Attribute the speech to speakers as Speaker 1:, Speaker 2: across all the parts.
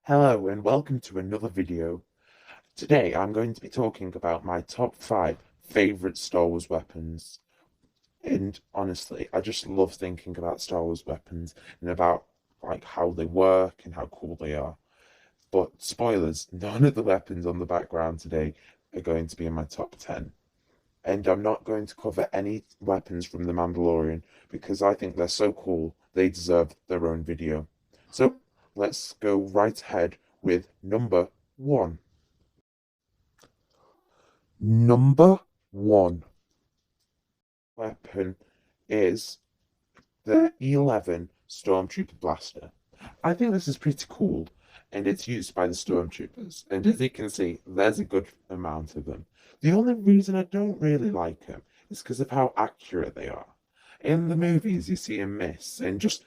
Speaker 1: Hello and welcome to another video. Today I'm going to be talking about my top 5 favourite Star Wars weapons. And honestly, I just love thinking about Star Wars weapons and about how they work and how cool they are. But spoilers, none of the weapons on the background today are going to be in my top 10. And I'm not going to cover any weapons from The Mandalorian because I think they're so cool, they deserve their own video. So let's go right ahead with number 1. Number 1 weapon is the E11 Stormtrooper Blaster. I think this is pretty cool, and it's used by the Stormtroopers. And as you can see, there's a good amount of them. The only reason I don't really like them is because of how accurate they are. In the movies, you see them miss, and just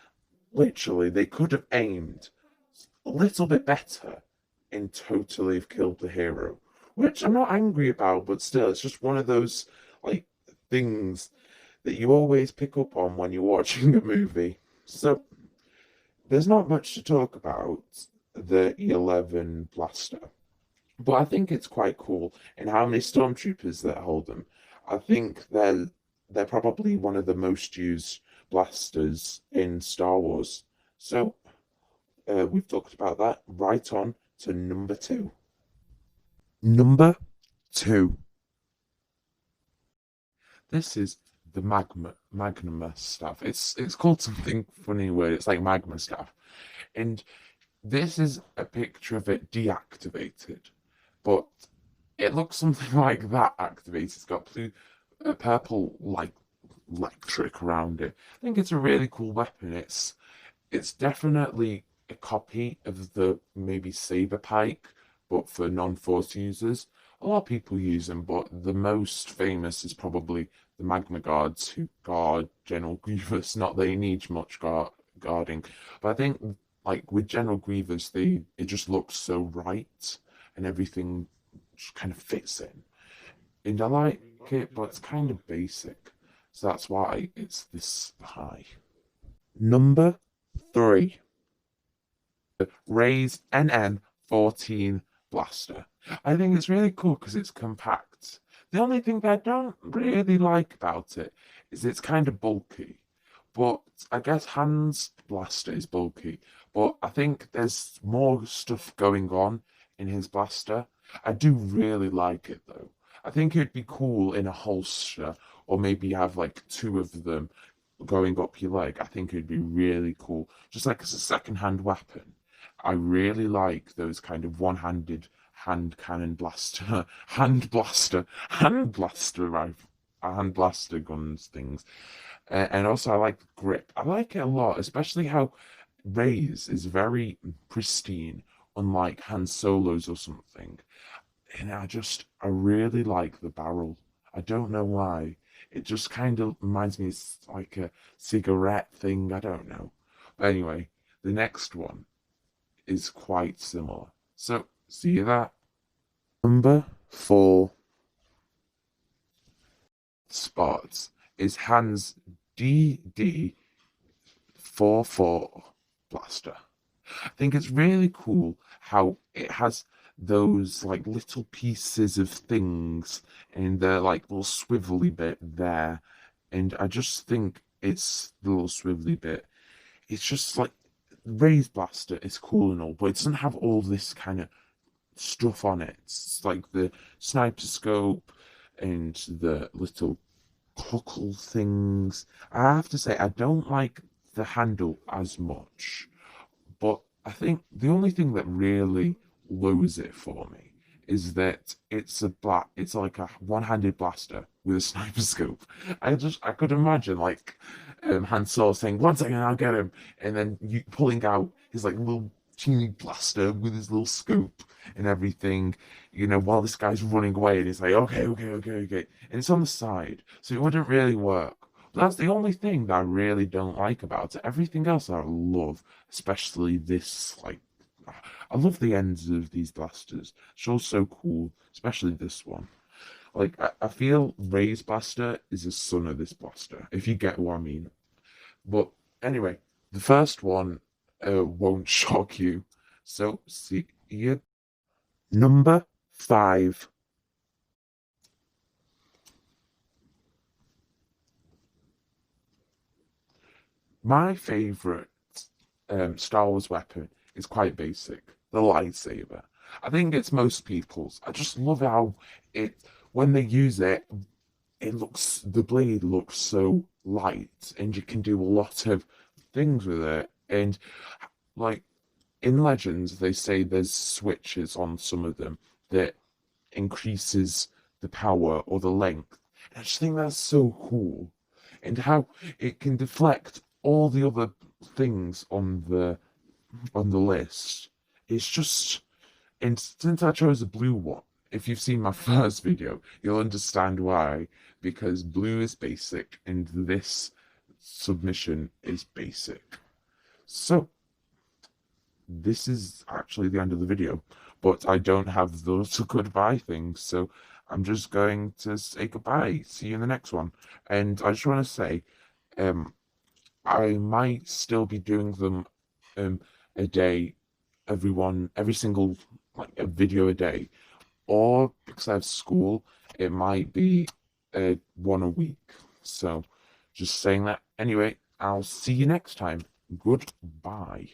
Speaker 1: literally, they could have aimed a little bit better and totally have killed the hero. Which I'm not angry about, but still, it's just one of those like things that you always pick up on when you're watching a movie. So there's not much to talk about the E11 blaster, but I think it's quite cool and how many stormtroopers that hold them. I think they're probably one of the most used blasters in Star Wars. So we've talked about that. Right on to number 2. Number 2. This is the magma stuff. It's called something funny where it's like magma stuff. And this is a picture of it deactivated, but it looks something like that activated. It's got blue, purple like electric around it. I think it's a really cool weapon. It's definitely a copy of the maybe saber pike, but for non-force users. A lot of people use them, but the most famous is probably the Magma Guards who guard General Grievous. Not that he needs much guarding, but I think like with General Grievous, it just looks so right and everything just kind of fits in. And I like it, but it's kind of basic, so that's why it's this high. Number 3. Rey's NN14 blaster. I think it's really cool because it's compact. The only thing that I don't really like about it is it's kind of bulky. But I guess Han's blaster is bulky. But I think there's more stuff going on in his blaster. I do really like it though. I think it'd be cool in a holster, or maybe have like two of them going up your leg. I think it'd be really cool. Just like as a second-hand weapon. I really like those kind of one-handed hand cannon blaster, hand blaster guns things. And also I like the grip. I like it a lot, especially how Rey's is very pristine, unlike Han Solo's or something. And I really like the barrel. I don't know why. It just kind of reminds me it's like a cigarette thing. I don't know. But anyway, the next one is quite similar. So, see that? Number 4 spot is Han's DD44 blaster. I think it's really cool how it has those like little pieces of things and the like little swivelly bit there. And I just think it's the little swivelly bit. It's just like Rey's blaster is cool and all, but it doesn't have all this kind of stuff on it. It's like the sniper scope and the little cockle things. I have to say, I don't like the handle as much, but I think the only thing that really lowers it for me is that it's like a one-handed blaster with a sniper scope. I could imagine like Han Solo saying, "1 second, I'll get him," and then you pulling out his like little teeny blaster with his little scope and everything, while this guy's running away, and he's like, "Okay, okay, okay, okay," and it's on the side, so it wouldn't really work. But that's the only thing that I really don't like about it. Everything else I love, especially this like I love the ends of these blasters. It's all so cool, especially this one. Like, I feel Rey's blaster is a son of this blaster, if you get what I mean. But anyway, the first one won't shock you. So see you. Number 5. My favorite Star Wars weapon is quite basic, the lightsaber. I think it's most people's. I just love how it when they use it, the blade looks so light, and you can do a lot of things with it. And like in Legends, they say there's switches on some of them that increases the power or the length. And I just think that's so cool. And how it can deflect all the other things on the list. It's just and since I chose a blue one, if you've seen my first video, you'll understand why. Because blue is basic and this submission is basic. So this is actually the end of the video, but I don't have the little goodbye thing, so I'm just going to say goodbye. See you in the next one. And I just want to say, um, I might still be doing them a day, every single like a video a day, or because I have school, it might be one a week. So just saying that. Anyway, I'll see you next time. Goodbye.